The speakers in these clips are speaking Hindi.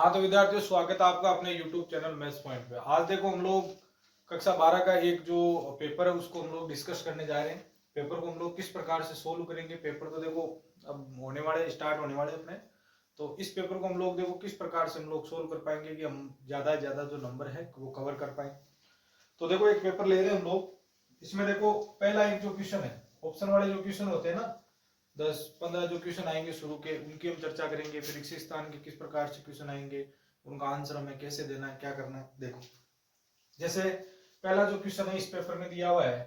हाँ तो विद्यार्थियों, स्वागत है आपका अपने YouTube चैनल मैथ्स पॉइंट पे। आज देखो हम लोग कक्षा 12 का एक जो पेपर है उसको हम लोग डिस्कस करने जा रहे हैं। पेपर को हम लोग किस प्रकार से सोल्व करेंगे। पेपर तो देखो अब होने वाले, स्टार्ट होने वाले अपने। तो इस पेपर को हम लोग देखो किस प्रकार से हम लोग सोल्व कर पाएंगे कि हम ज्यादा से ज्यादा जो नंबर है वो कवर कर पाए। तो देखो एक पेपर ले रहे हैं हम लोग। इसमें देखो पहला एक जो क्वेश्चन है, ऑप्शन वाले जो क्वेश्चन होते हैं ना, 10-15 जो क्वेश्चन आएंगे शुरू के, उनकी हम चर्चा करेंगे। फिर इसी स्थान के किस प्रकार से क्वेश्चन आएंगे, उनका आंसर हमें कैसे देना है, क्या करना है। देखो जैसे पहला जो क्वेश्चन है इस पेपर में दिया हुआ है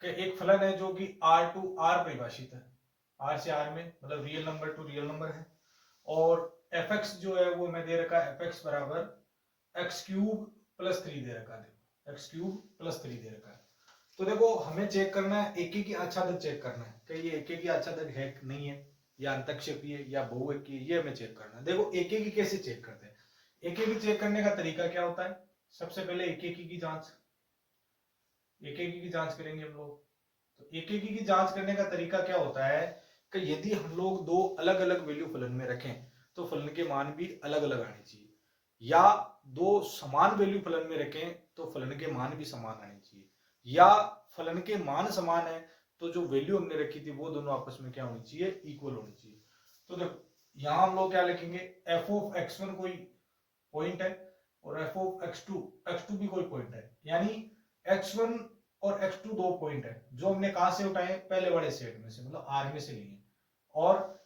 कि एक फलन है जो कि आर टू आर परिभाषित है, आर से आर में, मतलब real number two real number है। और एफ एक्स जो है वो हमें दे रखा है, एफ एक्स बराबर एक्स क्यूब प्लस 3 दे रखा है। देखो एक्स क्यूब प्लस 3 दे रखा है। तो देखो हमें चेक करना है, एक एक की आच्छादक चेक करना है कि ये एक एक की आच्छादक है कि नहीं है, या अंतक्षेपी है या बहुएकी है, ये हमें चेक करना है। देखो एक एक की कैसे चेक करते हैं, एक एक की चेक करने का तरीका क्या होता है। सबसे पहले एक एक की जांच, एक एक की जांच करेंगे हम लोग। तो एक एक की जांच करने का तरीका क्या होता है कि यदि हम लोग दो अलग अलग वैल्यू फलन में रखें तो फलन के मान भी अलग अलग आने चाहिए, या दो समान वैल्यू फलन में रखें तो फलन के मान भी समान आने चाहिए, या फलन के मान समान है तो जो वैल्यू हमने रखी थी वो दोनों आपस में क्या होनी चाहिए, इक्वल होनी चाहिए। तो देखो यहां हम लोग क्या लिखेंगे, एफ ऑफ x1 कोई पॉइंट है और एफ ऑफ एक्स टू भी कोई पॉइंट है, यानी x1 और x2 दो पॉइंट है जो हमने कहां से उठाए, पहले वाले सेट में से, मतलब आर में से लिए। और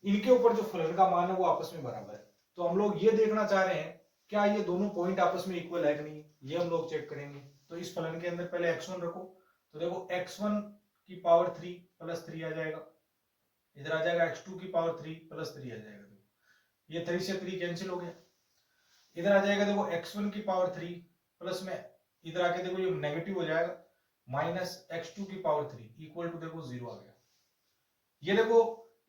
इनके ऊपर जो फलन का मान है वो आपस में बराबर है। तो हम लोग ये देखना चाह रहे हैं क्या ये दोनों पॉइंट आपस में इक्वल है कि नहीं, ये हम लोग चेक करेंगे। तो इस फलन के अंदर पहले x1 रखो, तो देखो x1 की पावर 3 प्लस 3 आ जाएगा, इधर आ जाएगा x2 की पावर 3 प्लस 3 आ जाएगा। देखो ये 3 से 3 कैंसिल हो गया, इधर आ जाएगा देखो x1 की पावर 3 प्लस में, इधर आके देखो ये नेगेटिव हो जाएगा, माइनस x2 की पावर 3 इक्वल टू देखो 0 आ गया। ये देखो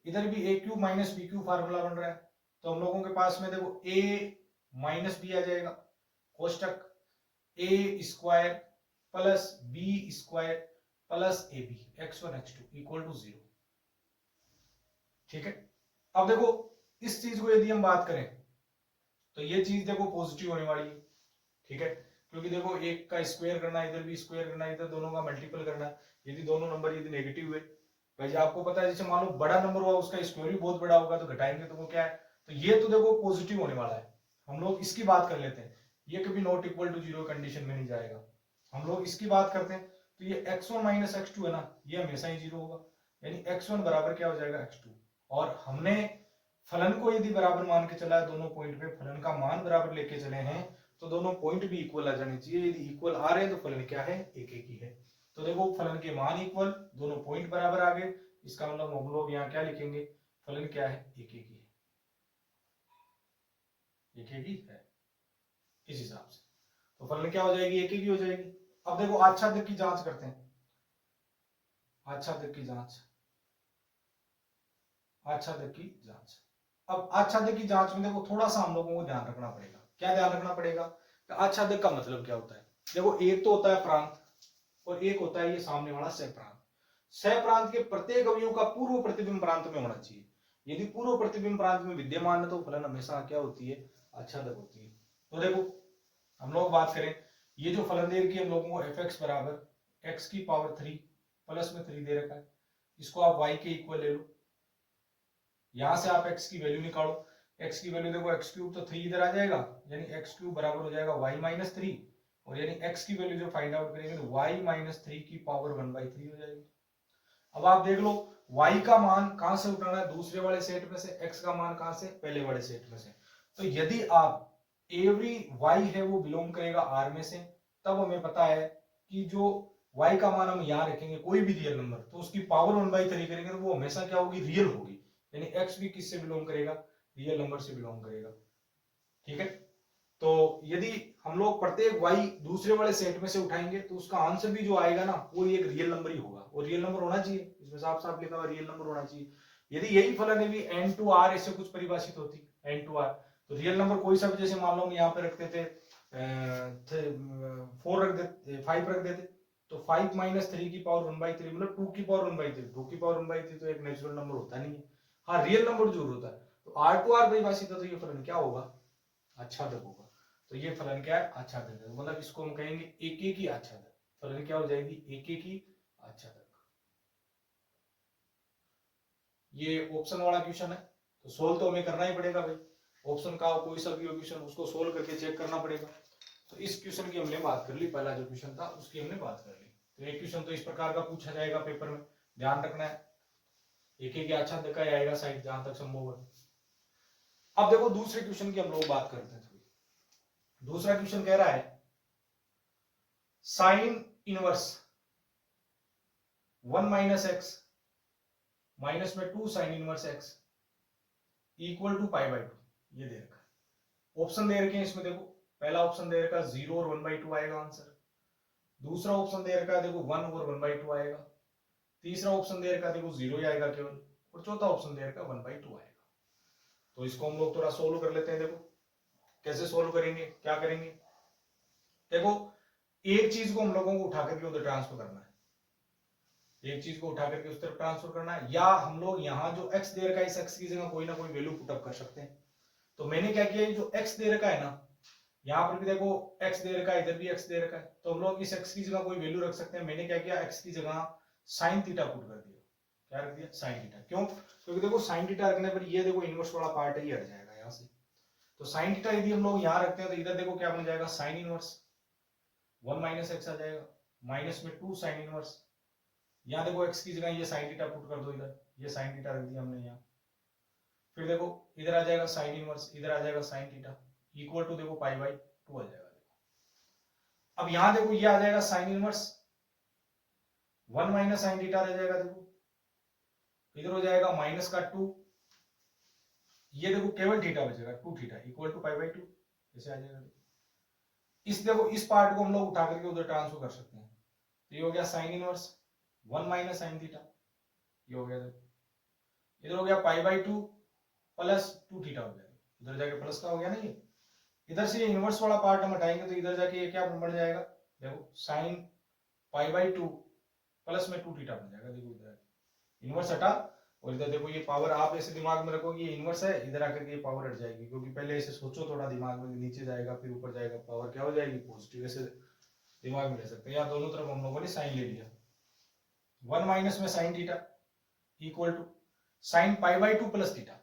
इधर भी a cube minus B cube formula बन रहा है। तो हम लोगों के पास में देखो a माइनस बी आ जाएगा, कोष्टक a square plus B square plus a b, x1 x2 equal to 0। ठीक है, अब देखो इस चीज को यदि हम बात करें तो ये चीज देखो पॉजिटिव होने वाली है। ठीक है, क्योंकि देखो एक का स्क्वायर करना है, इधर भी स्क्वायर करना है, इधर दोनों का मल्टीपल करना है। यदि दोनों नंबर यदि नेगेटिव हुए, भाई आपको पता है जैसे मान लो बड़ा नंबर हुआ उसका स्क्वायर भी बहुत बड़ा होगा तो घटाएंगे तो वो क्या है, तो ये तो देखो पॉजिटिव होने वाला है। हम लोग इसकी बात कर लेते हैं, ये कभी नॉट इक्वल टू 0 कंडीशन में नहीं जाएगा। हम लोग इसकी बात करते हैं तो ये x1 माइनस x2 है ना, ये हमेशा ही 0 होगा, यानी x1 बराबर क्या हो जाएगा, x2। और हमने फलन को यदि बराबर मान के चला है, दोनों पॉइंट पे फलन का मान बराबर लेके चले हैं, तो दोनों पॉइंट भी इक्वल आ जाने चाहिए। यदि इक्वल आ रहे हैं तो फलन क्या है, एक एक ही है। तो देखो फलन के मान इक्वल, दोनों पॉइंट बराबर आ गए, इसका मतलब हम लोग यहाँ क्या लिखेंगे, फलन क्या है, एक एक ही है, एक एक ही है। इस हिसाब से तो फलन क्या हो जाएगी, एक एक ही हो जाएगी। अब देखो आच्छादक की जांच करते हैं, आच्छादक की जांच, आच्छादक की जांच। अब आच्छादक की जांच में देखो थोड़ा सा हम लोगों को ध्यान रखना पड़ेगा। क्या ध्यान रखना पड़ेगा, आच्छादक का मतलब क्या होता है। देखो एक तो होता है प्रांत और एक होता है ये सामने वाला सहप्रांत। सहप्रांत के प्रत्येक अवयव का पूर्व प्रतिबिंब प्रांत में होना चाहिए। यदि पूर्व प्रतिबिंब प्रांत में विद्यमान है तो फलन हमेशा क्या होती है, आच्छादक होती है। तो देखो हम लोग बात करें, ये जो फलन दे रखी है हम लोगों को एफ एक्स बराबर एक्स की पावर 3 प्लस में 3 दे रखा है, इसको आप y के इक्वल ले लो, यहां से आप x की वैल्यू निकालो। x की वैल्यू देखो x क्यूब तो 3 इधर आ जाएगा, यानी x क्यूब बराबर हो जाएगा y माइनस 3, और यानी x की वैल्यू जो फाइंड आउट करेंगे तो y माइनस 3 की पावर 1/3 हो जाएगी। अब आप देख लो y का मान कहां से उठाना है, दूसरे वाले सेट में से, x का मान कहां से, पहले वाले सेट में से। तो यदि आप एवरी y है वो बिलोंग करेगा r में से, तब हमें पता है कि जो y का मान हम यहां रखेंगे कोई भी रियल नंबर, तो उसकी पावर 1/3 करेंगे तो वो हमेशा क्या होगी, रियल होगी। यानी x भी किससे बिलोंग करेगा, रियल नंबर से बिलोंग करेगा। ठीक है, तो यदि हम लोग प्रत्येक y दूसरे वाले सेट में से उठाएंगे तो उसका आंसर भी जो आएगा ना वो एक रियल नंबर ही होगा, और रियल नंबर होना चाहिए, इसमें साफ साफ लिखा हुआ रियल नंबर होना चाहिए। यदि यही फलन है भी n टू r ऐसे कुछ परिभाषित होती, n टू r, तो रियल नंबर कोई सा भी, जैसे मान लो हम यहाँ पे रखते थे 4 रख देते, 5 रख देते, तो 5 माइनस 3 की पावर 1/3 मतलब 2 की पावर 1/3, 2 की पावर 1/3 तो एक नेचुरल नंबर होता नहीं है। हाँ रियल नंबर जरूर होता है। तो R टू R परिभाषित है, तो ये फलन क्या होगा, आच्छादक होगा। तो ये फलन क्या है, आच्छादक है, मतलब इसको हम कहेंगे एक एक ही आच्छादक। फलन क्या हो जाएगी, एक एक ही आच्छादक। ये ऑप्शन वाला क्वेश्चन है, तो सोल्व तो हमें करना ही पड़ेगा भाई। ऑप्शन का कोई सा भी क्वेश्चन उसको सोल्व करके चेक करना पड़ेगा। तो इस क्वेश्चन की हमने बात कर ली, पहला जो क्वेश्चन था उसकी हमने बात कर ली। तो एक क्वेश्चन तो इस प्रकार का पूछा जाएगा पेपर में, ध्यान रखना है, एक एक आच्छादक का आएगा साइड जहां तक संभव है। अब देखो दूसरे क्वेश्चन की हम लोग बात करते हैं थोड़ी। दूसरा क्वेश्चन कह रहा है sine inverse 1 minus X minus में 2 sine inverse X equal to pi by 2, ये दे रखा है। ऑप्शन दे रखे हैं इसमें, देखो पहला ऑप्शन दे रखा है 0 और 1/2 आएगा आंसर। दूसरा ऑप्शन दे रखा है देखो 1 और 1/2 आएगा। तीसरा ऑप्शन दे रखा है देखो 0 ही आएगा केवल, और चौथा ऑप्शन दे रखा है 1/2 आएगा। तो इसको हम लोग थोड़ा सोल्व कर लेते हैं। देखो कैसे सोल्व करेंगे, क्या करेंगे। देखो एक चीज को हम लोगों को उठा करके उधर ट्रांसफर करना है, एक चीज को उठा करके उस तरफ ट्रांसफर करना है, या हम लोग यहाँ जो x दे रखा है इस x की जगह कोई ना कोई वैल्यू पुटअप कर सकते हैं। तो मैंने क्या किया, जो x दे रखा है ना, यहाँ पर भी देखो x दे रखा है, इधर भी x दे रखा है, तो हम लोग इस x की जगह कोई वैल्यू रख सकते हैं। मैंने क्या किया, x की जगह साइन थीटा पुट कर दिया। क्या रख दिया, साइन थीटा। क्यों, क्योंकि देखो साइन थीटा रखने पर ये देखो इनवर्स वाला पार्ट ही हट जाएगा यहाँ से। तो साइन थीटा यदि हम लोग यहाँ रखते हैं तो इधर देखो क्या बन जाएगा, साइन इनवर्स 1 माइनस एक्स आ जाएगा, माइनस में 2 साइन इनवर्स। यहाँ देखो x की जगह ये साइन थीटा पुट कर दो, इधर ये साइन थीटा रख दिया हमने यहाँ। फिर देखो इधर आ जाएगा साइन इनवर्स, इधर आ जाएगा साइन थीटा इक्वल टू देखो पाई बाई 2 आ जाएगा। देखो अब यहाँ देखो ये आ जाएगा sign inverse 1 minus sine theta रह जाएगा। देखो इधर हो जाएगा माइनस का 2, ये देखो केवल थीटा बचेगा 2 theta equal to pi by 2, ऐसे आ जाएगा। इस देखो इस पार्ट को हम लोग उठा करके उधर ट्रांसफर कर सकते हैं। तो ये हो गया sign inverse 1 minus sine theta, ये हो गया। देखो इधर हो गया पाई बाई 2 प्लस 2 थीटा हो गया, इधर जाके प्लस का हो गया ना। ये इधर से ये इनवर्स वाला पार्ट हम हटाएंगे तो इधर जाके ये क्या बन जाएगा, देखो साइन पाई बाई 2 प्लस में 2 थीटा बन जाएगा। देखो इधर इनवर्स हटा, और इधर देखो ये पावर आप ऐसे दिमाग में रखोगे ये इनवर्स है, इधर आकर के ये पावर हट जाएगी, क्योंकि पहले ऐसे सोचो थोड़ा दिमाग में, नीचे जाएगा फिर ऊपर जाएगा, पावर क्या हो जाएगी, पॉजिटिव। ऐसे दिमाग में ले सकते हैं, या दोनों तरफ हम लोगों ने साइन ले लिया। 1 माइनस में sine theta equal to sine pi by 2 plus theta.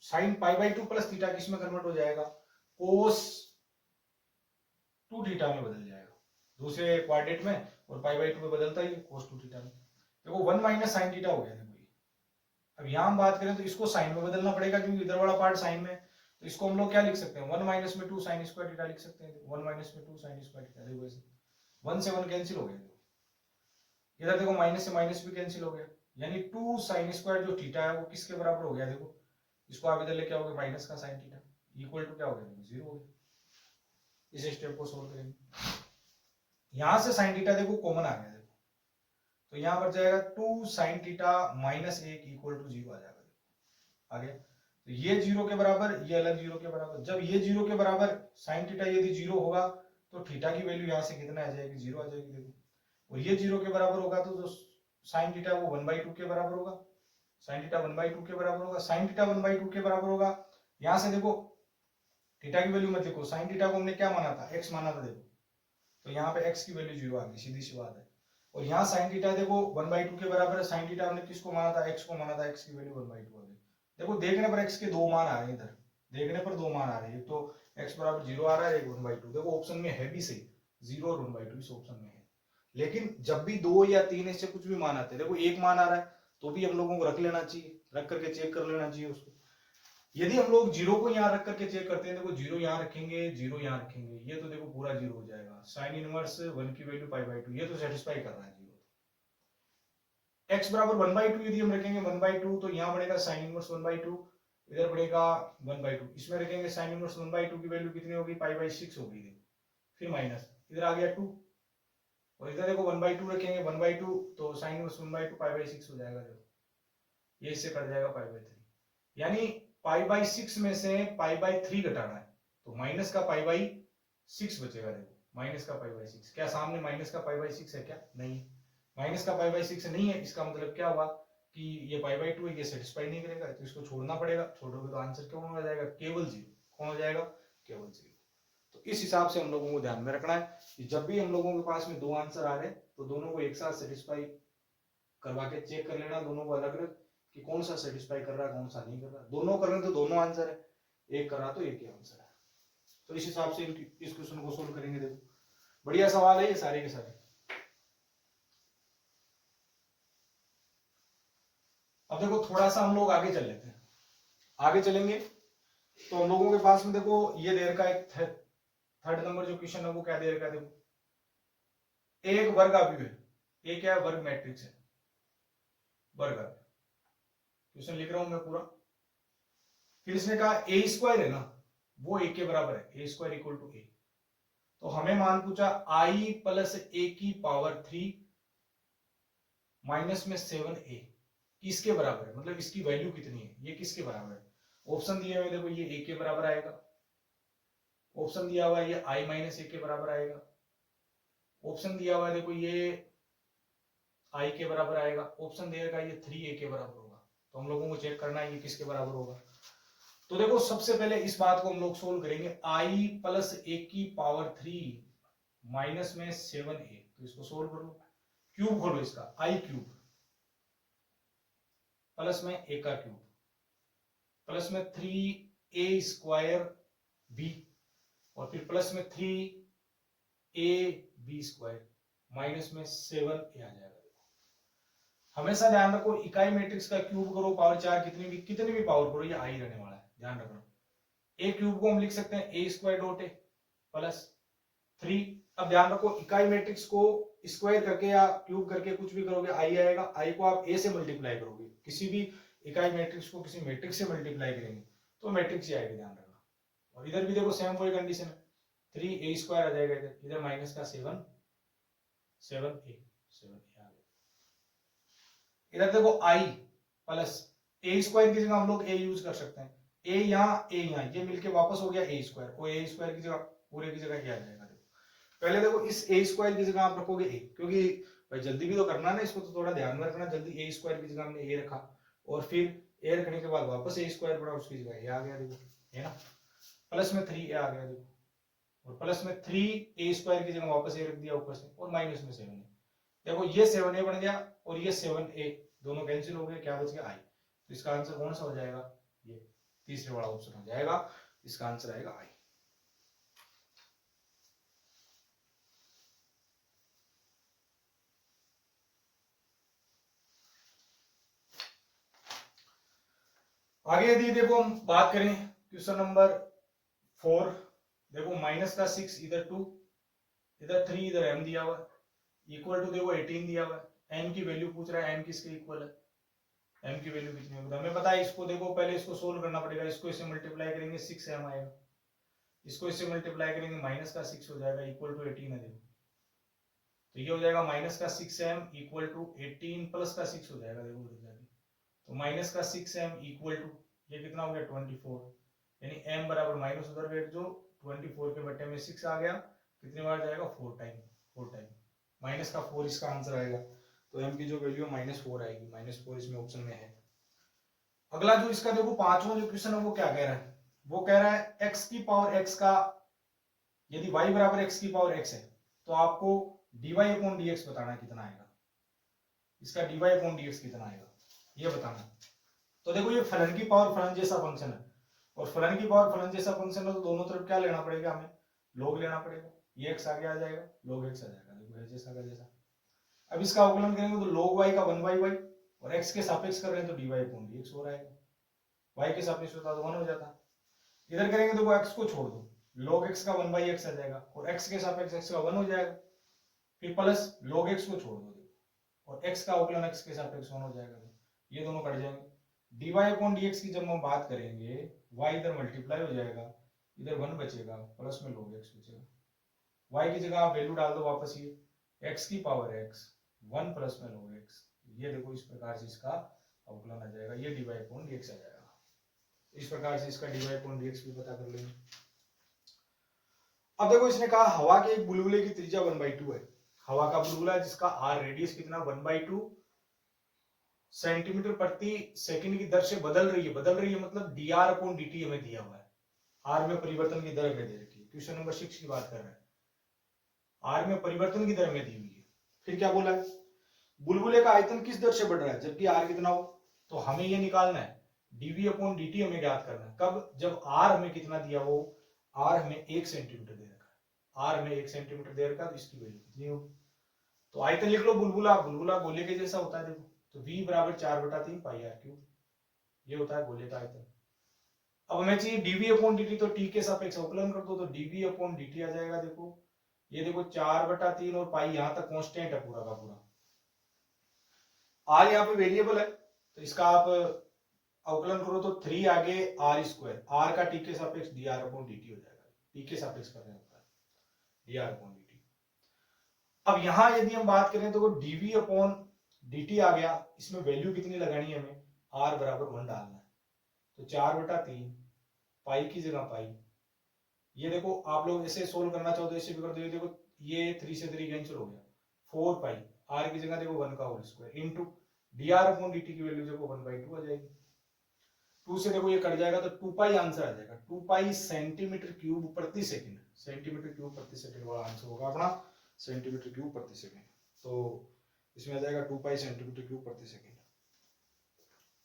Sine pi by 2 plus theta किस में कन्वर्ट हो जाएगा, कोस 2 थीटा में बदल जाएगा, दूसरे क्वाड्रेंट में, और पाई बाई 2 में बदलता ही कोस 2 थीटा में। देखो 1 माइनस साइन थीटा हो गया। देखो अब यहां हम बात करें तो इसको साइन में बदलना पड़ेगा, क्योंकि इधर वाला पार्ट साइन में। तो इसको हम लोग क्या लिख सकते हैं, 1 माइनस में 2 साइन स्क्वायर थीटा लिख सकते हैं। 1 माइनस में 2 साइन स्क्वायर थीटा, देखो ऐसे 1 से 1 कैंसिल हो गया। इधर देखो माइनस से माइनस भी कैंसिल हो गया, यानी 2 साइन स्क्वायर जो थीटा है वो किसके बराबर हो गया। देखो इसको आप इधर लेके आओगे माइनस का साइन थीटा इक्वल टू क्या हो गया, देखो 0 हो गया। इस स्टेप को सोल्व करेंगे, यहां से साइन थीटा देखो कॉमन आ गया। देखो तो यहां पर जाएगा 2 sine theta minus 1 equal to 0 आ जाएगा। आ गया, तो ये 0 के बराबर, ये अलग 0 के बराबर। जब ये 0 के बराबर साइन थीटा यदि 0 होगा तो थीटा की वैल्यू यहाँ से कितना आ जाएगी, 0 आ जाएगी। देखो और ये 0 के बराबर होगा तो जो साइन थीटा वो 1/2 के बराबर होगा, साइन थीटा 1/2 के बराबर होगा। साइन थीटा 1/2 के बराबर होगा, यहाँ से देखो थीटा की वैल्यू मत देखो, साइन थीटा को हमने क्या माना था, x माना था। देखो तो यहाँ पे x की वैल्यू 0 आ गई, सीधी सी बात है। और यहाँ साइन थीटा देखो 1/2 के बराबर है, साइन थीटा हमने किसको माना था, x को माना था, x की वैल्यू 1/2 आ गई। देखो देखने पर x के 2 मान आ रहे हैं, इधर देखने पर 2 मान आ रहे हैं, तो x बराबर 0 आ रहा है, 1/2। देखो ऑप्शन में है भी सही, 0 और 1/2 इस ऑप्शन में है। लेकिन जब भी 2 या 3 इससे कुछ भी मान आते हैं, देखो एक मान आ रहा है तो भी हम लोगों को रख लेना चाहिए, रख करके चेक कर लेना चाहिए उसको। यदि हम लोग 0 को यहाँ रख करके चेक करते हैं, देखो 0 यहाँ रखेंगे, 0 यहाँ रखेंगे, ये तो देखो पूरा 0 हो जाएगा। साइन इनवर्स 1 की वैल्यू पाई/2, ये तो सेटिस्फाई कर रहा है 0। x बराबर 1/2 यदि हम रखेंगे 1/2, तो यहाँ बढ़ेगा साइन इनवर्स 1/2, इधर बढ़ेगा 1/2। इसमें रखेंगे साइन इनवर्स 1/2 की वैल्यू कितनी होगी, पाई/6 होगी। फिर माइनस, इधर आ गया 2, और इधर देखो 1/2 रखेंगे, 1/2 तो साइन इनवर्स 1/2 पाई/6 हो जाएगा। देखो ये इससे कट जाएगा पाई/3, यानी पाई/6 में से पाई/3 घटाना है, तो माइनस का पाई/6 बचेगा। देखो माइनस का पाई/6, क्या सामने माइनस का पाई/6 है क्या, नहीं, माइनस का पाई/6 नहीं है। इसका मतलब क्या हुआ, कि ये π/2 है, ये सेटिस्फाई नहीं करेगा तो इसको छोड़ना पड़ेगा, छोड़ोगे तो आंसर कौन हो जाएगा, केवल 0। कौन हो जाएगा, केवल 0। तो इस हिसाब से हम लोगों को ध्यान में रखना है कि जब भी हम लोगों के पास में दो आंसर आ रहे हैं तो दोनों को एक साथ सेटिस्फाई करवा के चेक कर लेना, दोनों को अलग अलग कि कौन सा सेटिस्फाई कर रहा है कौन सा नहीं कर रहा। दोनों कर रहे हैं तो दोनों आंसर है, एक कर रहा तो एक ही आंसर है। तो इस हिसाब से इस क्वेश्चन को सोल्व करेंगे। देखो बढ़िया सवाल है ये सारे के सारे। अब देखो थोड़ा सा हम लोग आगे चल लेते हैं। आगे चलेंगे तो हम लोगों के पास में देखो ये दे रखा है, थर्ड नंबर जो क्वेश्चन है वो क्या दे रखा है, देखो एक वर्ग अभिव्यक्ति, ये क्या है, वर्ग मैट्रिक्स है, वर्ग। क्वेश्चन लिख रहा हूं मैं पूरा। फिर इसने कहा ए स्क्वायर है ना, वो ए के बराबर है, ए स्क्वायर इक्वल टू ए। तो हमें मान पूछा आई प्लस ए की पावर 3 माइनस में 7a किसके बराबर है, मतलब इसकी वैल्यू कितनी है, ये किसके बराबर है। ऑप्शन दिए हुए देखो ये a के बराबर आएगा, ऑप्शन दिया हुआ है ये i माइनस ए के बराबर आएगा, ऑप्शन दिया हुआ है देखो ये i के बराबर आएगा, ऑप्शन देगा ये 3a के बराबर होगा। तो हम लोगों को चेक करना है ये किसके बराबर होगा। तो देखो सबसे पहले इस बात को हम लोग सोल्व करेंगे, i प्लस ए की पावर 3 माइनस में 7a। तो इसको सोल्व कर लो, क्यूब खोलो इसका, i क्यूब प्लस में a का क्यूब प्लस में 3a स्क्वायर b और फिर प्लस में 3ab स्क्वायर माइनस में 7a आ जाएगा। हमेशा ध्यान रखो इकाई मैट्रिक्स का क्यूब करो, पावर 4 कितनी भी पावर करो, ये आई रहने वाला है, ध्यान रखना। ए क्यूब को हम लिख सकते हैं ए स्क्वायर डॉट ए प्लस 3। अब ध्यान रखो इकाई मैट्रिक्स को स्क्वायर करके या क्यूब करके कुछ भी करोगे आई आएगा, आई को आप ए से मल्टीप्लाई करोगे, किसी भी इकाई मैट्रिक्स को किसी मैट्रिक्स से मल्टीप्लाई करेंगे तो मैट्रिक्स ही आएगी, ध्यान रखना। और इधर भी देखो सेम वही कंडीशन है, 3a स्क्वायर आ जाएगा, इधर माइनस का 7a आ गया। इधर देखो i प्लस a स्क्वायर की जगह हम लोग a यूज कर सकते हैं, a यहाँ ये मिलके वापस हो गया a स्क्वायर, और a स्क्वायर की जगह पूरे की जगह क्या आ जाएगा। पहले देखो इस a स्क्वायर की जगह आप रखोगे a, क्योंकि भाई जल्दी भी तो करना ना इसको, तो थोड़ा ध्यान में रखना। जल्दी a स्क्वायर की जगह हमने a रखा और फिर a रखने के बाद वापस a स्क्वायर पड़ा, उसकी जगह a आ गया, देखो है ना। प्लस में 3a आ गया देखो, और प्लस में 3a स्क्वायर की जगह वापस a रख दिया ऊपर से, और माइनस में 7a। देखो ये 7a बन गया और ये 7a दोनों कैंसिल हो गए, क्या बच गया i। तो इसका आंसर कौन सा हो जाएगा, ये तीसरे वाला ऑप्शन हो जाएगा, इसका आंसर आएगा i। आगे यदि देखो हम बात करें क्वेश्चन नंबर 4, देखो माइनस का 6 इधर 2 इधर 3 इधर m दिया हुआ है, इक्वल टू देखो 18 दिया हुआ है, m की वैल्यू पूछ रहा है, m किसके इक्वल है, m की वैल्यू कितनी होगी। हमें पता है इसको, देखो पहले इसको सोल्व करना पड़ेगा, इसको इससे मल्टीप्लाई करेंगे 6m आएगा, इसको इससे मल्टीप्लाई करेंगे माइनस का 6 हो जाएगा, इक्वल टू 18 है देखो। तो ये हो जाएगा माइनस का 6m इक्वल टू 18 प्लस का 6 हो जाएगा, देखो उधर जाके। तो माइनस का 6m इक्वल टू ये कितना हो गया 24, यानी m बराबर माइनस उधर बैठ जो 24 के बट्टे में 6 आ गया, कितनी बार जाएगा 4 टाइम, माइनस का 4 इसका आंसर आएगा। तो m की जो वैल्यू है -4 आएगी, -4 इसमें ऑप्शन में है। अगला जो इसका देखो पांचवा जो क्वेश्चन है वो क्या कह रहा है, वो कह रहा है x की पावर x का यदि y बराबर x की पावर x है तो आपको dy अपॉन dx बताना कितना आएगा, इसका dy अपॉन dx कितना आएगा ये बताना। तो देखो ये फलन की पावर फलन जैसा फंक्शन है, और फलन की पावर फलन जैसा फंक्शन है तो दोनों तरफ क्या लेना पड़ेगा, हमें log लेना पड़ेगा, ये x आगे आ जाएगा, log x आ जाएगा, देखो है जैसा का जैसा। अब इसका अवकलन करेंगे तो log y का 1/y और x के सापेक्ष कर रहे हैं तो dy अपॉन dx हो रहेगा, y के सापेक्ष होता तो 1 हो जाता। इधर करेंगे तो x को छोड़ दो, log x का 1/x आ जाएगा और x के सापेक्ष x का 1 हो जाएगा, फिर प्लस log x को छोड़ दो और x का अवकलन x के सापेक्ष 1 हो जाएगा, ये दोनों कट जाएंगे। dy अपॉन dx की जब हम बात करेंगे y इधर मल्टीप्लाई हो जाएगा, इधर 1 बचेगा, प्लस में log x बचेगा, y की जगह आप वैल्यू डाल दो वापस, ये x की पावर x 1 प्लस में log x, ये देखो इस प्रकार से इसका अवकलन आ जाएगा, ये dy अपॉन dx आ जाएगा। इस प्रकार से इसका dy अपॉन dx भी पता कर लेंगे। अब देखो इसने कहा हवा के एक बुलबुले की त्रिज्या 1/2 है, हवा का बुलबुला जिसका r रेडियस कितना 1/2 सेंटीमीटर प्रति सेकंड की दर से बदल रही है मतलब dr/dt हमें दिया हुआ है, आर में परिवर्तन की दर हमें दे रखी है। क्वेश्चन नंबर 6 की बात कर रहे हैं, आर में परिवर्तन की दर हमें दी हुई है। फिर क्या बोला है, बुलबुले का आयतन किस दर से बढ़ रहा है जबकि आर कितना हो, तो हमें ये निकालना है dv/dt हमें ज्ञात करना है। कब, जब आर हमें कितना दिया हो, आर हमें 1 सेंटीमीटर दे रखा है, आर हमें 1 सेंटीमीटर दे रखा है, तो इसकी वैल्यू कितनी होगी, तो आयतन लिख लो, बुलबुला बुलबुला गोले के जैसा होता है देखो, तो v बराबर 4/3 पाई आर क्यूब, ये होता है गोले का आयतन। अब हमें चाहिए dv/dt, तो t के सापेक्ष अवकलन कर दो, तो dv/dt आ जाएगा, देखो ये देखो 4/3 और पाई यहां तक कांस्टेंट है पूरा का पूरा, आर यहाँ पे वेरिएबल है, तो इसका आप अवकलन करो तो 3 आगे आर स्क्वायर, आर का टी के सापेक्ष dr/dt हो जाएगा, टी के सापेक्ष कर रहे होता है dr/dt। अब यहां यदि हम बात करें तो dv/dt आ गया, इसमें वैल्यू कितनी लगानी है हमें, r बराबर 1 डालना है, तो 4/3 पाई की जगह पाई, ये देखो आप लोग ऐसे सोल्व करना चाहो तो ऐसे भी कर दो, देखो ये 3 से 3 कैंसिल हो गया, 4 पाई r की जगह देखो 1 का होल स्क्वायर इनटू dr/dt की वैल्यू देखो 1/2 आ जाएगी, 2 से देखो ये कट जाएगा तो 2 पाई आंसर आ जाएगा, 2 पाई सेंटीमीटर क्यूब प्रति सेकंड, सेंटीमीटर क्यूब प्रति सेकंड वाला आंसर होगा अपना सेंटीमीटर क्यूब प्रति सेकंड, तो इसमें आ जाएगा 2 पाई सेंटीमीटर क्यूब प्रति सेकंड।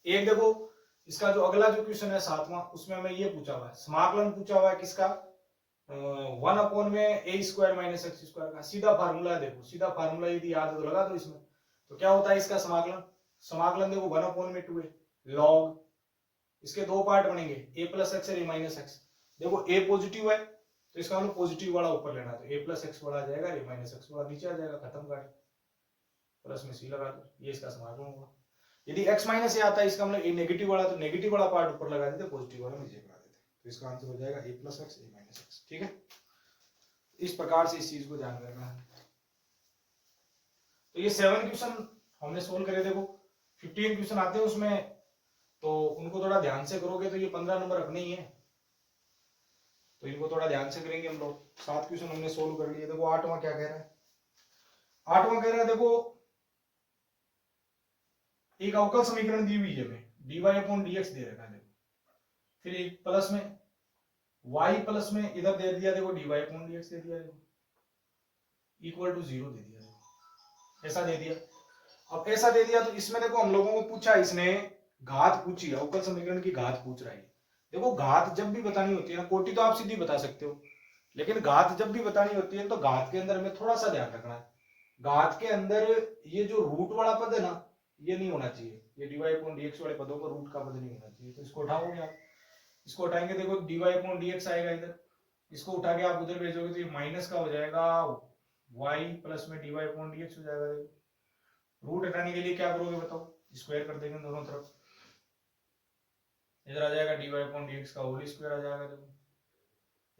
एक देखो इसका जो अगला जो क्वेश्चन है 7वां, उसमें हमें ये पूछा हुआ है, समाकलन पूछा हुआ है किसका, 1/a² - x² का सीधा फार्मूला है, देखो सीधा फार्मूला यदि याद है तो लगा दो इसमें, तो क्या होता है इसका समाकलन, समाकलन देखो 1/2 लॉग, इसके दो पार्ट बनेंगे a + x और a - x, देखो a पॉजिटिव है तो इसका मतलब पॉजिटिव वाला ऊपर लेना, तो a + x वाला आ जाएगा, a - x वाला नीचे आ जाएगा, खत्म कर, प्लस में c लगा दो, ये इसका समाकलन होगा। यदि x - a आता है इसका मतलब a नेगेटिव वाला, तो नेगेटिव वाला पार्ट ऊपर लगा देते, पॉजिटिव वाला नीचे लगा देते, तो इसका आंसर हो जाएगा a + x a - x, ठीक है। इस प्रकार से इस चीज को ध्यान रखना है। तो ये 7 क्वेश्चन हमने सोल्व करे, देखो 15 क्वेश्चन आते हैं उसमें, तो उनको थोड़ा ध्यान से करोगे तो ये 15 नंबर अपने ही है, तो इनको थोड़ा ध्यान से करेंगे हम लोग। 7 क्वेश्चन हमने सोल्व कर लिए। देखो 8वां क्या कह रहा है, 8वां कह रहा है देखो एक अवकल समीकरण दी हुई है हमें, dy/dx दे रखा है, देखो फिर एक प्लस में y प्लस में इधर दे दिया, देखो dy/dx दे दिया, देखो इक्वल टू 0 दे दिया, देखो ऐसा दे दिया। अब ऐसा दे दिया तो इसमें देखो हम लोगों को पूछा, इसने घात पूछी, अवकल समीकरण की घात पूछ रहा है। देखो घात जब भी बतानी होती है ना, कोटि तो आप सीधी बता सकते हो, लेकिन घात जब भी बतानी होती है तो घात के अंदर में थोड़ा सा ध्यान रखना है, घात के अंदर ये जो रूट वाला पद है ना, ये नहीं होना चाहिए, ये dy/dx वाले पदों पर रूट का पद नहीं होना चाहिए, तो इसको उठाओगे आप, इसको उठाएंगे देखो dy/dx आएगा इधर, इसको उठा के आप उधर भेजोगे तो ये माइनस का हो जाएगा, y प्लस में dy/dx हो जाएगा। रूट हटाने के लिए क्या करोगे बताओ, स्क्वायर कर देंगे दोनों तरफ, इधर आ जाएगा dy/dx का होल स्क्वायर आ जाएगा, देखो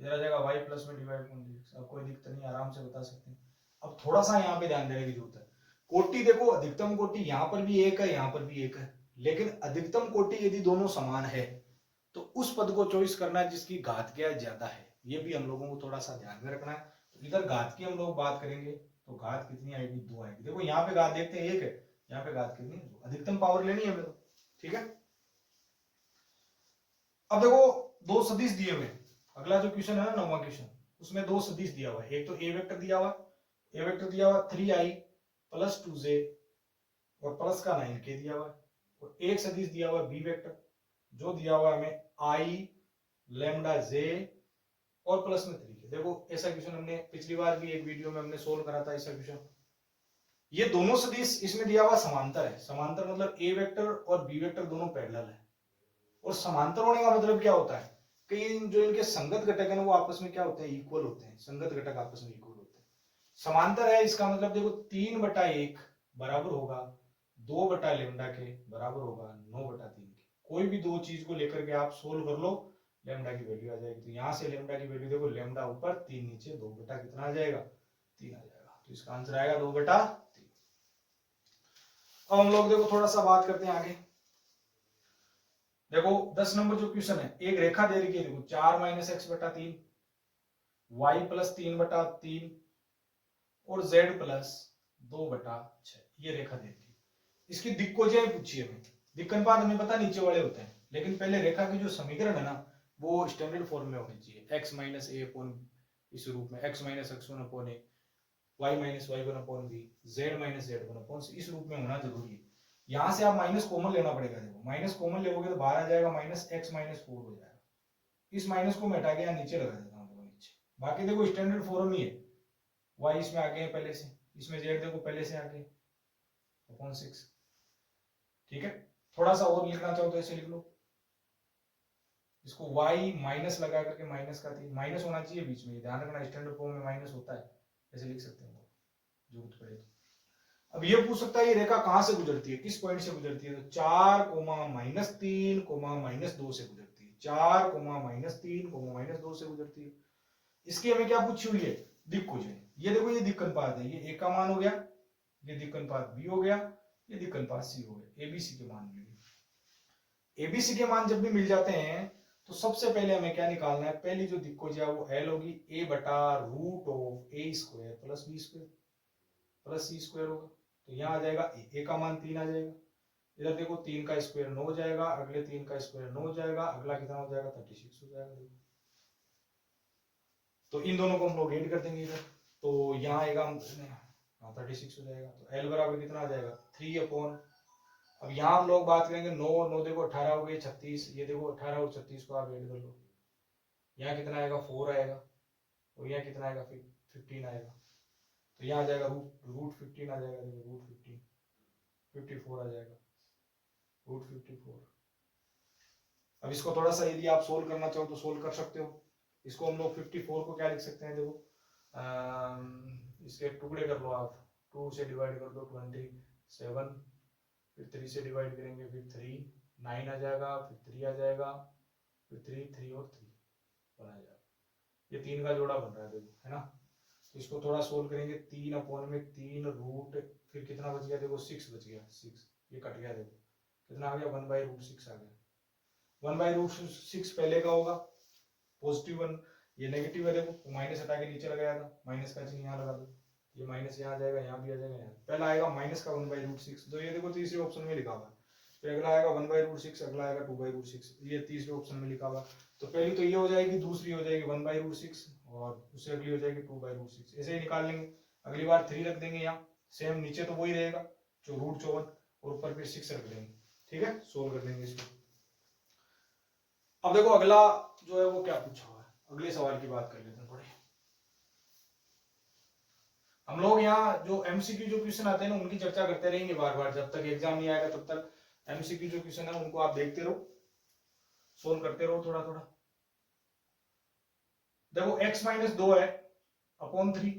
इधर आ जाएगा y प्लस में dy/dx, अब कोई दिक्कत नहीं, आराम से बता सकते हैं। अब थोड़ा सा यहाँ पे ध्यान देने की जरूरत है, कोटि देखो अधिकतम कोटि यहाँ पर भी एक है, यहाँ पर भी एक है, लेकिन अधिकतम कोटि यदि दोनों समान है तो उस पद को चॉइस करना है जिसकी घात क्या ज्यादा है, ये भी हम लोगों को थोड़ा सा ध्यान में रखना है। तो इधर घात की हम लोग बात करेंगे तो घात कितनी आएगी, 2 आएगी। देखो यहाँ पे घात देखते हैं 1 है, यहाँ पे घात कितनी है, अधिकतम पावर लेनी है हमें तो, ठीक है। अब देखो दो सदिश दिए हुए, अगला जो क्वेश्चन है ना 9वां क्वेश्चन, उसमें दो सदिश दिया हुआ है, एक तो ए वेक्टर दिया हुआ, ए वेक्टर दिया हुआ 3i + 2j और प्लस का 9k दिया हुआ है, और एक सदिश दिया हुआ बी वेक्टर जो दिया हुआ हमें i λj और प्लस में 3k। देखो ऐसा क्वेश्चन हमने पिछली बार भी एक वीडियो में हमने सोल्व करा था ऐसा क्वेश्चन। ये दोनों सदिश इसमें दिया हुआ समांतर है, समांतर मतलब ए वेक्टर और बी वेक्टर दोनों पैरेलल है, और समांतर होने का मतलब क्या होता है कि जो इनके संगत घटक है ना वो आपस में क्या होते हैं, इक्वल होते हैं, संगत घटक आपस में इक्वल होते हैं। समांतर है इसका मतलब देखो 3/1 बराबर होगा 2/λ के बराबर होगा 9/3 के, कोई भी दो चीज को लेकर के आप सोल्व कर लो, लैम्डा की वैल्यू आ जाएगी, तो यहाँ से लैम्डा की वैल्यू देखो, लैम्डा ऊपर 3 नीचे, 2 बटा कितना आ जाएगा 3 आ जाएगा, तो इसका आंसर आएगा 2/3। अब हम लोग देखो थोड़ा सा बात करते हैं आगे। देखो 10 नंबर जो क्वेश्चन है, एक रेखा दे रही है, देखो 4 - x/3 y + 3/3 और z + 2/6, ये रेखा दे रही है। इसकी दिक्कोजियाएं पूछी हमें। दिक्कनपात हमें पता नीचे वाले होते हैं, लेकिन पहले रेखा की जो समीकरण है ना वो स्टैंडर्ड फॉर्म में होनी चाहिए। x माइनस ए अपॉन इस रूप में x minus x one upon a, y minus y one upon b, z minus z one upon c, इस रूप में होना जरूरी है। यहां से आप माइनस कॉमन लेना पड़ेगा। देखो माइनस कॉमन लेोगे तो बाहर आ जाएगा माइनस एक्स माइनस फोर हो जाएगा। इस माइनस को मैं हटा के यहाँ नीचे लगा देता हूँ, देखो नीचे। बाकी देखो स्टैंडर्ड फॉर्म ही है, y इसमें आगे है पहले से, इसमें z देखो पहले से आगे अपॉन 6। ठीक है, थोड़ा सा और लिखना चाहो तो ऐसे लिख लो, इसको y माइनस लगा करके माइनस का थी, माइनस होना चाहिए बीच में, ध्यान रखना स्टैंडर्ड फॉर्म में माइनस होता है, ऐसे लिख सकते हैं जरूरत पड़े तो। अब ये पूछ सकता है ये रेखा कहां से गुजरती है, किस पॉइंट से गुजरती है, तो 4 माइनस 3 माइनस 2 से गुजरती है। 4 माइनस 3 माइनस 2 से गुजरती है। इसकी हमें क्या पूछी हुई है, दिक्कोजन। ये देखो ये दिक्कनपात है, ये ए का मान हो गया, ये दिक्कनपात बी हो गया, ये दिक्कनपात सी हो गया। एबीसी के मान मिल गए। एबीसी के मान जब भी मिल जाते हैं तो सबसे पहले हमें क्या निकालना है, पहली जो दिक्कोजिया वो एल होगी, ए बटा root of A square plus B square plus C square होगा। तो यहाँ आ जाएगा ए का मान 3 आ जाएगा, इधर देखो 3 का स्क्वायर 9 हो जाएगा, अगले 3 का स्क्वायर 9 हो जाएगा, अगला कितना हो जाएगा 36 हो जाएगा। देखो तो इन दोनों को हम लोग ऐड कर देंगे इधर, तो यहाँ आएगा 36 हो जाएगा। तो एल बराबर कितना आ जाएगा 3 अपॉन, अब यहाँ हम लोग बात करेंगे 9 देखो 18 हो गए 36, ये देखो 18 और 36 को आप ऐड कर लो, यहाँ कितना आएगा 4 आएगा, और यहाँ कितना आएगा 15 आएगा। तो यहाँ आ जाएगा रूट 15 आ जाएगा, देखो रूट 15 54 आ जाएगा, रूट 54। अब इसको थोड़ा सा यदि आप सोल्व करना चाहो तो सोल्व कर सकते हो। इसको हम लोग 54 को क्या लिख सकते हैं, देखो इसके टुकड़े कर लो आप, 2 से डिवाइड कर दो 27, फिर 3 से डिवाइड करेंगे, फिर 3 9 आ जाएगा, फिर 3 आ जाएगा, फिर 3 और 3 1 आ जाएगा। ये 3 का जोड़ा बन रहा है देखो, है ना। तो इसको थोड़ा सोल्व करेंगे, 3 अपॉन में 3 रूट, फिर कितना बच गया देखो 6 बच गया, 6 ये कट गया, देखो कितना आ गया 1/√6 आ गया। 1/√6 पहले का होगा पॉजिटिव 1, ये नेगेटिव है, देखो माइनस हटा के नीचे लगाया था, माइनस का चिन्ह यहाँ लगा दो, ये माइनस यहाँ आ जाएगा, यहाँ भी आ जाएगा, यहाँ पहला आएगा माइनस का 1/√6, तो ये देखो तीसरे ऑप्शन में लिखा हुआ है। फिर अगला आएगा 1/√6, अगला आएगा 2/√6, ये तीसरे ऑप्शन में लिखा हुआ। तो पहली तो ये हो जाएगी, दूसरी हो जाएगी 1/√6 और उससे अगली हो जाएगी 2/√6, ऐसे ही निकाल लेंगे। अगली बार 3 रख देंगे यहाँ, सेम नीचे तो वही रहेगा जो √54 और ऊपर फिर 6 रख देंगे। ठीक है, सोल्व कर देंगे इसको। अब देखो अगला जो है वो क्या पूछा हुआ है, अगले सवाल की बात कर लेते हैं थोड़ी। हम लोग यहाँ जो एमसीक्यू जो क्वेश्चन आते हैं ना उनकी चर्चा करते रहेंगे बार बार, जब तक एग्जाम नहीं आएगा तब तक एमसीक्यू जो क्वेश्चन है उनको आप देखते रहो, सोल्व करते रहो थोड़ा थोड़ा। देखो x माइनस 2 है upon 3,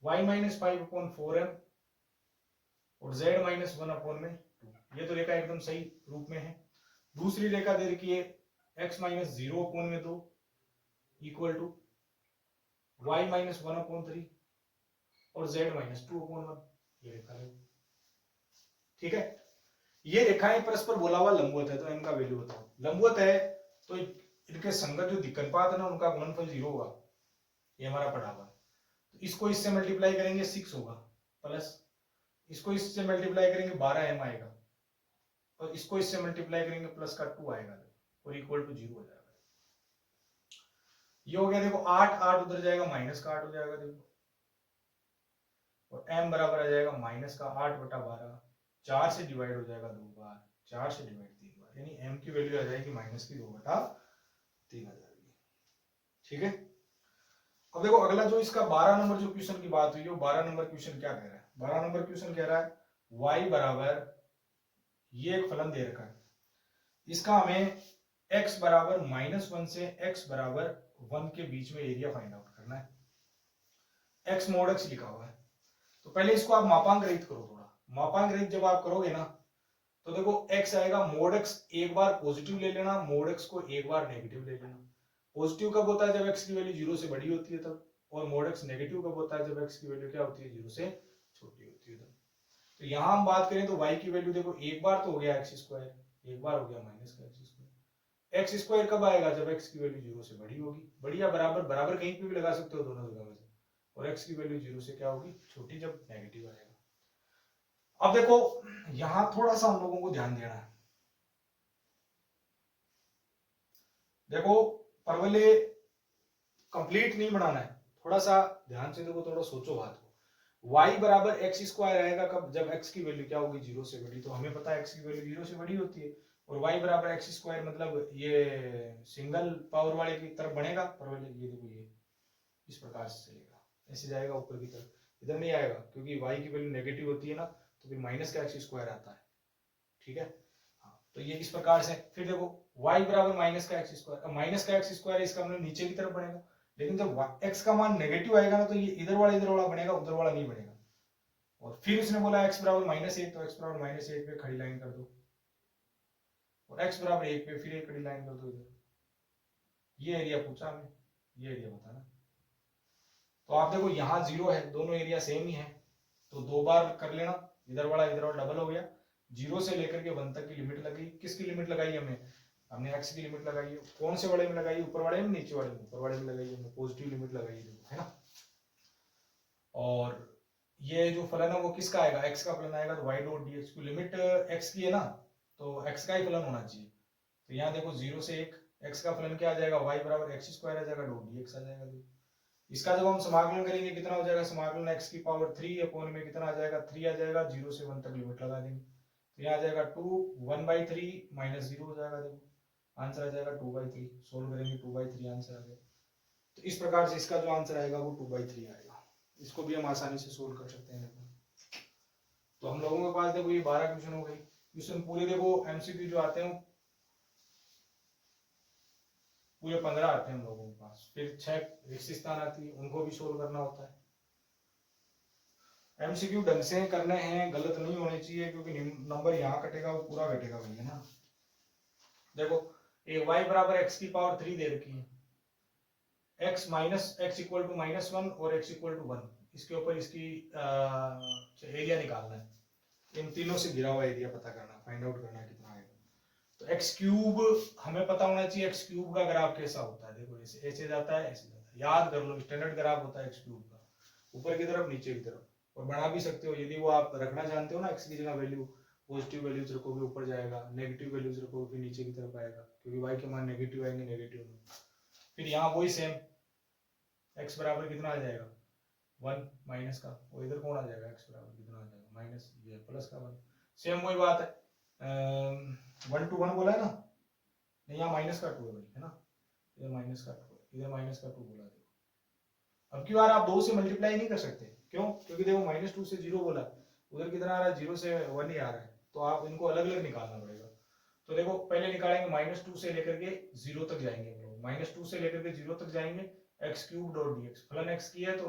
y minus 5 upon 4m और z माइनस 1 अपॉन में 2, ये तो रेखा एकदम सही रूप में है। दूसरी रेखा दे रखी है x माइनस 0 अपॉन में 2 equal to y minus 1 upon 3 और z माइनस 2 अपॉन 1, ये रेखा है। ठीक है, ये रेखाएं परस्पर बोला हुआ लंबवत है, तो इनका वैल्यू बताओ। लंबवत है तो इनके संगत जो दिक्कनपात है ना उनका गुणनफल 0 होगा, ये हमारा पढ़ा हुआ है। तो इसको इससे मल्टीप्लाई करेंगे 6 होगा, प्लस इसको इससे मल्टीप्लाई करेंगे 12m आएगा, और इसको इससे मल्टीप्लाई करेंगे प्लस का 2 आएगा और इक्वल टू 0 हो जाएगा। ये हो गया, देखो 8 उधर जाएगा माइनस का 8 हो जाएगा, देखो और m बराबर आ जाएगा माइनस का 8/12, 4 से डिवाइड हो जाएगा 2 बार, 4 से डिवाइड 3 बार, यानी m की वैल्यू आ जाएगी माइनस की 2/3 आ जाएगी। ठीक है, अब देखो अगला जो इसका 12 नंबर जो क्वेश्चन की बात हुई है, 12 नंबर क्वेश्चन क्या कह रहा है, 12 नंबर क्वेश्चन कह रहा है y बराबर, ये एक फलन दे रखा है, इसका हमें x बराबर -1 से x बराबर 1 के बीच में एरिया फाइंड आउट करना है। x mod x लिखा हुआ है, तो पहले इसको आप मापांक रहित करो थोड़ा। मापांक रहित जब आप करोगे ना तो देखो x आएगा मोड x, एक बार पॉजिटिव ले लेना, मोड x को एक बार नेगेटिव ले लेना। पॉजिटिव कब होता है, जब x की वैल्यू 0 से बड़ी होती है तब, और मोड x नेगेटिव कब होता है, जब x की वैल्यू क्या होती है 0 से छोटी होती है तब। तो यहाँ हम बात करें तो y की वैल्यू देखो एक बार तो हो गया x स्क्वायर, एक बार हो गया माइनस का x स्क्वायर। x स्क्वायर कब आएगा, जब x की वैल्यू 0 से बड़ी होगी, बड़ी या बराबर, बराबर कहीं पे भी लगा सकते हो दोनों जगह में से, और x की वैल्यू 0 से क्या होगी छोटी, जब नेगेटिव आएगा। अब देखो यहां थोड़ा सा हम लोगों को ध्यान देना है। देखो परवले कंप्लीट नहीं बनाना है, थोड़ा सा ध्यान से देखो, थोड़ा सोचो बात को। y बराबर एक्स स्क्वायर आएगा कब, जब x की वैल्यू क्या होगी, 0 से बड़ी। तो हमें पता है x की वैल्यू 0 से बड़ी होती है, और y बराबर एक्स स्क्वायर मतलब ये सिंगल पावर वाले की तरफ बनेगा परवले। ये देखो ये इस प्रकार से चलेगा, ऐसे जाएगा ऊपर की तरफ, इधर नहीं आएगा क्योंकि y की वैल्यू नेगेटिव होती है ना, तो फिर माइनस का एक्स स्क्वायर आता है। ठीक है, हाँ, तो ये इस प्रकार से। फिर देखो y बराबर माइनस का एक्स स्क्वायर, माइनस का एक्स स्क्वायर इसका मतलब नीचे की तरफ बनेगा, लेकिन जब x का मान नेगेटिव आएगा ना, तो ये इधर वाला बनेगा, उधर वाला नहीं बनेगा। और फिर उसने बोला x बराबर -1, तो x बराबर -1 पे खड़ी लाइन कर दो, और x बराबर 1 पे फिर एक खड़ी लाइन कर दो इधर। ये एरिया पूछा हमें, ये एरिया बताना। तो आप देखो यहाँ 0 है, दोनों एरिया सेम ही है, तो 2 बार कर लेना, इधर वाला डबल हो गया। 0 से लेकर के 1 तक की लिमिट लगी। किसकी लिमिट लगाई हमने x की लिमिट लगाई है। कौन से बड़े में लगाई, ऊपर वाले में नीचे वाले में, ऊपर वाले में लगाई है, पॉजिटिव लिमिट लगाई है ना। और ये जो फलन है वो किसका आएगा, x का फलन आएगा, तो y डॉट dx की लिमिट x की है ना, तो x का ही फलन होना चाहिए। तो यहाँ देखो 0 से 1, x का फलन क्या आ जाएगा, y बराबर एक्स स्क्वायर आ जाएगा, डॉट dx आ जाएगा। इसका जब हम समाकलन करेंगे कितना हो जाएगा, समाकलन x की पावर 3 अपॉन में कितना आ जाएगा, 3 आ जाएगा। 0 से 1 तक लिमिट लगा देंगे, तो यहाँ आ जाएगा 2 1/3 माइनस 0 हो जाएगा। देखो आंसर आ जाएगा 2/3, सोल्व करेंगे 2/3 आंसर आ गया। तो इस प्रकार से इसका जो आंसर आएगा वो 2/3 आएगा। इसको भी हम आसानी से सोल्व कर सकते हैं। देखो तो हम लोगों के पास देखो ये 12 क्वेश्चन हो गई। क्वेश्चन पूरे देखो एमसीक्यू जो आते हैं पूरे 15 आते हैं हम लोगों के पास, फिर 6 रिक्त स्थान आती है, उनको भी सोल्व करना होता है। एमसीक्यू ढंग से करने हैं, गलत नहीं होने चाहिए, क्योंकि नंबर यहाँ कटेगा वो पूरा कटेगा भैया ना। देखो एक y बराबर x की पावर 3 दे रखी है, x minus x equal to -1 और x इक्वल टू 1, इसके ऊपर इसकी एरिया निकालना है। इन तीनों से घिरा हुआ एरिया पता करना, फाइंड आउट करना है कितना आएगा। तो एक्स क्यूब हमें पता होना चाहिए, एक्स क्यूब का ग्राफ कैसा होता है। देखो ऐसे ऐसे जाता है, ऐसे जाता है, याद कर लो, स्टैंडर्ड ग्राफ होता है एक्स क्यूब का, ऊपर की तरफ नीचे की तरफ। और बना भी सकते हो यदि वो आप रखना जानते हो ना, एक्स की जगह वैल्यू पॉजिटिव वैल्यूज रखोगे ऊपर जाएगा, नेगेटिव वैल्यूज रखोगे फिर नीचे की तरफ आएगा, क्योंकि वाई के मान नेगेटिव आएंगे, नेगेटिव में। फिर यहाँ वही सेम, एक्स बराबर कितना आ जाएगा 1 माइनस का, और इधर कौन आ जाएगा, एक्स बराबर कितना आ जाएगा माइनस, ये प्लस का 1। सेम वही बात है, 1 to 1 बोला है ना, नहीं यहाँ माइनस का 2 है भाई, है ना, इधर माइनस का 2 है, इधर माइनस का 2 बोला। देखो अब की बार आप 2 से मल्टीप्लाई नहीं कर सकते, क्यों, क्योंकि देखो -2 से 0 बोला, उधर कितना आ रहा है 0 से 1 ही आ रहा है, तो आप इनको अलग अलग निकालना पड़ेगा। तो देखो पहले निकालेंगे -2 से लेकर के 0 तक जाएंगे हम लोग, -2 से लेकर के 0 तक जाएंगे, x cube dot D x, फलन एक्स की है तो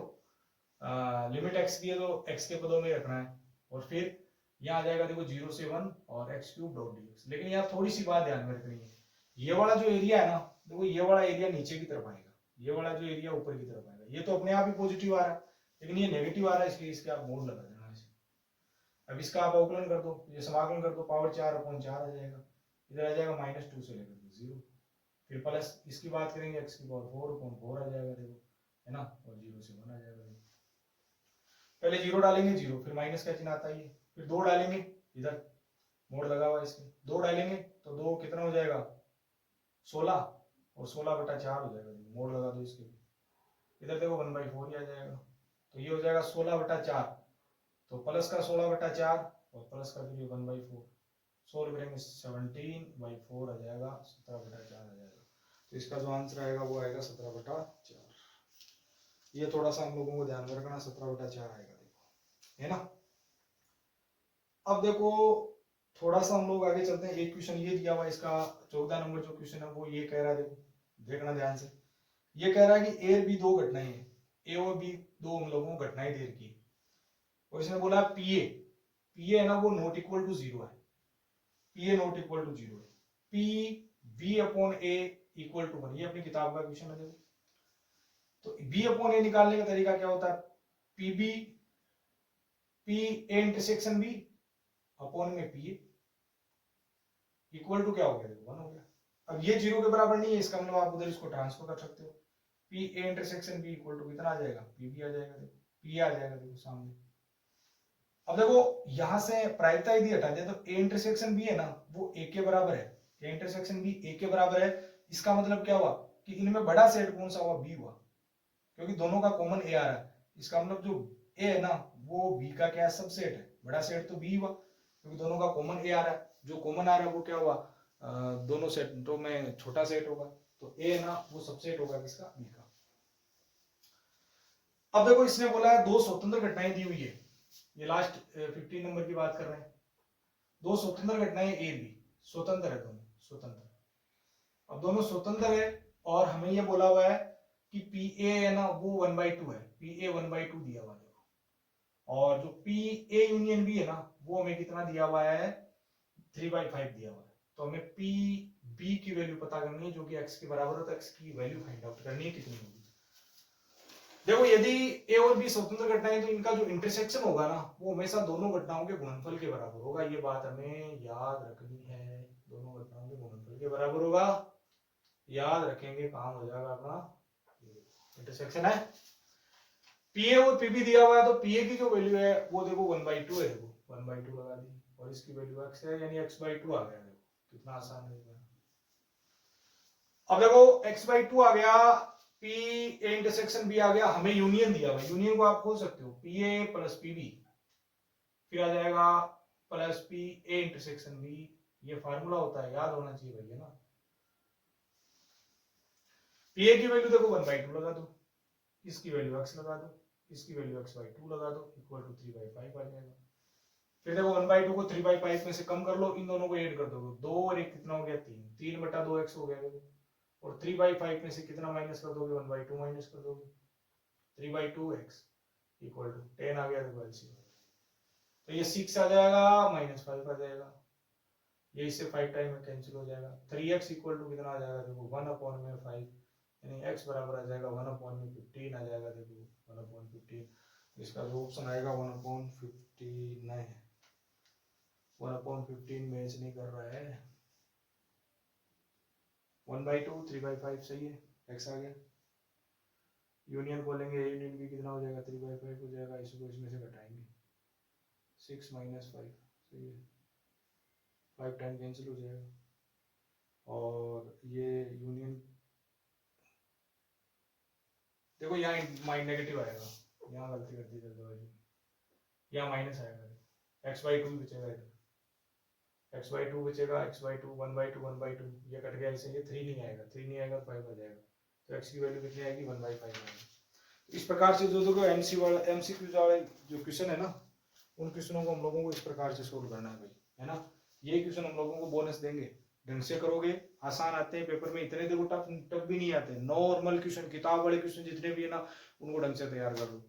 लिमिट एक्स की है तो एक्स के पदों में रखना है, और फिर यहाँ आ जाएगा देखो 0 से 1 और x cube dot D x. लेकिन यहाँ थोड़ी सी बात ध्यान में रखनी है, ये वाला जो एरिया है ना, देखो ये वाला एरिया नीचे की तरफ आएगा, ये वाला जो एरिया ऊपर की तरफ आएगा। ये तो अपने आप ही पॉजिटिव आ रहा है, लेकिन ये नेगेटिव आ रहा है, इसलिए इसके आप मोड लगा देना इसे। अब इसका आप अवकलन कर दो, ये समाकलन कर दो, पावर 4/4 आ जाएगा, इधर आ जाएगा -2 से लेकर के 0, फिर प्लस इसकी बात करेंगे x की पावर 4/4 आ जाएगा, देखो है ना, और 0 से 1 आ जाएगा। पहले 0 डालेंगे 0, फिर माइनस का चिन्ह आता है, फिर 2 डालेंगे, इधर मोड़ लगा हुआ इसके, 2 डालेंगे तो 2 कितना हो जाएगा 16, और 16/4 हो जाएगा, मोड़ लगा दो इसके, इधर देखो 1/4 ही आ जाएगा, तो ये हो जाएगा 16/4, तो प्लस का 16/4 और प्लस का फिर 1/4, सोल्व करेंगे 17/4 आ जाएगा, 17/4 आ जाएगा। तो इसका जो आंसर आएगा वो आएगा 17/4। ये थोड़ा सा हम लोगों को ध्यान में रखना, 17/4 आएगा, देखो है ना। अब देखो थोड़ा सा हम लोग आगे चलते हैं, एक क्वेश्चन ये दिया हुआ है, इसका 14 नंबर जो क्वेश्चन है वो ये कह रहा है, देखो देखना ध्यान से, ये कह रहा है कि ए और बी दो घटनाएं हैं, ए और बी दो हम लोगों को घटनाएं दे रखी है, और इसने बोला पीए, पीए है ना वो नॉट इक्वल टू 0 है, पीए नॉट इक्वल टू 0 है, P B upon A equal to 1, ये अपनी किताब का क्वेश्चन है। देखो तो बी अपॉन ए निकालने का तरीका क्या होता है, P B P A intersection B upon में पी इक्वल टू क्या हो गया, देखो 1 हो गया। अब ये 0 के बराबर नहीं है, इसका मतलब आप उधर इसको ट्रांसफर कर सकते हो, P A intersection B equal to कितना आ जाएगा, पी बी आ जाएगा, देखो पी आ जाएगा, देखो सामने अब देखो यहां से प्रायिकता यदि हटा दें तो ए इंटरसेक्शन बी है ना वो ए के बराबर है, ए इंटरसेक्शन बी ए के बराबर है। इसका मतलब क्या हुआ कि इनमें बड़ा सेट कौन सा हुआ, बी हुआ, क्योंकि दोनों का कॉमन ए आ रहा है। इसका मतलब जो ए है ना वो बी का क्या सबसेट है, बड़ा सेट तो बी हुआ क्योंकि दोनों का कॉमन ए आ रहा है। जो कॉमन आ रहा है वो क्या हुआ, दोनों सेटों में छोटा सेट होगा, तो ए है ना वो सबसेट होगा किसका, बी का। अब देखो इसने बोला है दो स्वतंत्र घटनाएं दी हुई है, ये लास्ट 15 नंबर की बात कर रहे हैं। दो स्वतंत्र घटनाएं ए बी, स्वतंत्र है दोनों, स्वतंत्र। अब दोनों स्वतंत्र है और हमें ये बोला हुआ है कि पी ए है ना वो 1/2 है, पी ए 1/2 दिया हुआ है। और जो पी ए यूनियन बी है ना वो हमें कितना दिया हुआ है, 3/5 दिया हुआ है। तो हमें पी बी की वैल्यू पता करनी है जो कि x के बराबर हो, तो x की वैल्यू फाइंड आउट करनी है कितनी होगी। देखो यदि ए और बी स्वतंत्र घटनाएं तो इनका जो इंटरसेक्शन होगा ना वो हमेशा दोनों घटनाओं के गुणनफल के बराबर होगा, ये बात हमें याद रखनी है। दोनों घटनाओं के गुणनफल के बराबर होगा, याद रखेंगे काम हो जाएगा अपना। इंटरसेक्शन है, पीए और पीबी दिया हुआ है तो पीए की जो वैल्यू है वो देखो 1/2 है, देखो 1/2 लगा दी और इसकी वैल्यू x है यानी x/2 आ गया। देखो कितना आसान है। अब देखो x/2 आ गया, पी ए इंटरसेक्शन बी आ गया, हमें यूनियन दिया हुआ है, यूनियन को आप खोल सकते हो, पी ए प्लस पीबी, फिर आ जाएगा plus P A intersection B. ये फार्मूला होता है, याद होना चाहिए भैया ना। पी ए की वैल्यू देखो 1/2 लगा दो, इसकी वैल्यू x लगा दो, इसकी वैल्यू x/2 लगा दो, इक्वल टू 3/5 आ जाएगा। फिर देखो 1/2 को 3/5 में से कम कर लो, इन दोनों को ऐड कर दो, 2 और 1 कितना हो गया 3, 3/2x हो गया। देखो और 3/5 में से कितना माइनस कर दोगे, 1/2 माइनस कर दोगे, 3/2x इक्वल टू 10 आ गया। देखो एलसीएम तो ये 6 आ जाएगा, -5 आ जाएगा, ये इससे 5 टाइम में कैंसिल हो जाएगा। 3x इक्वल टू कितना आ जाएगा, देखो 1/5 यानी x बराबर आ जाएगा 1/15 आ जाएगा। देखो 1/15, इसका जो ऑप्शन आएगा 1/15 है, 1/15 मैच नहीं कर रहा है। 1/2 3/5 सही है, x आ गया। यूनियन बोलेंगे, यूनियन भी कितना हो जाएगा, 3/5 हो जाएगा, इसको इसमें से घटाएंगे 6 - 5 सही है, 5 टाइम कैंसिल हो जाएगा। और ये यूनियन देखो यहाँ माइनस नेगेटिव आएगा, यहाँ गलती कर दी जल्दबाजी, यहाँ माइनस आएगा, x/2 बचेगा इधर, x/2 बचेगा, x/2 1/2 1/2 ये कट गया, इससे ये 3 नहीं आएगा, 3 नहीं आएगा तो 5 आ जाएगा, तो x की वैल्यू कितनी आएगी 1/5 आएगी। इस प्रकार से जो देखो एमसीक्यू वाले जो क्वेश्चन है ना उन क्वेश्चनों को हम लोगों को इस प्रकार से सोल्व करना है भाई, है ना। ये क्वेश्चन हम लोगों को बोनस देंगे, ढंग से करोगे आसान आते हैं पेपर में, इतने देखो टफ टफ भी नहीं आते, नॉर्मल क्वेश्चन, किताब वाले क्वेश्चन जितने भी है ना उनको ढंग से तैयार कर लो।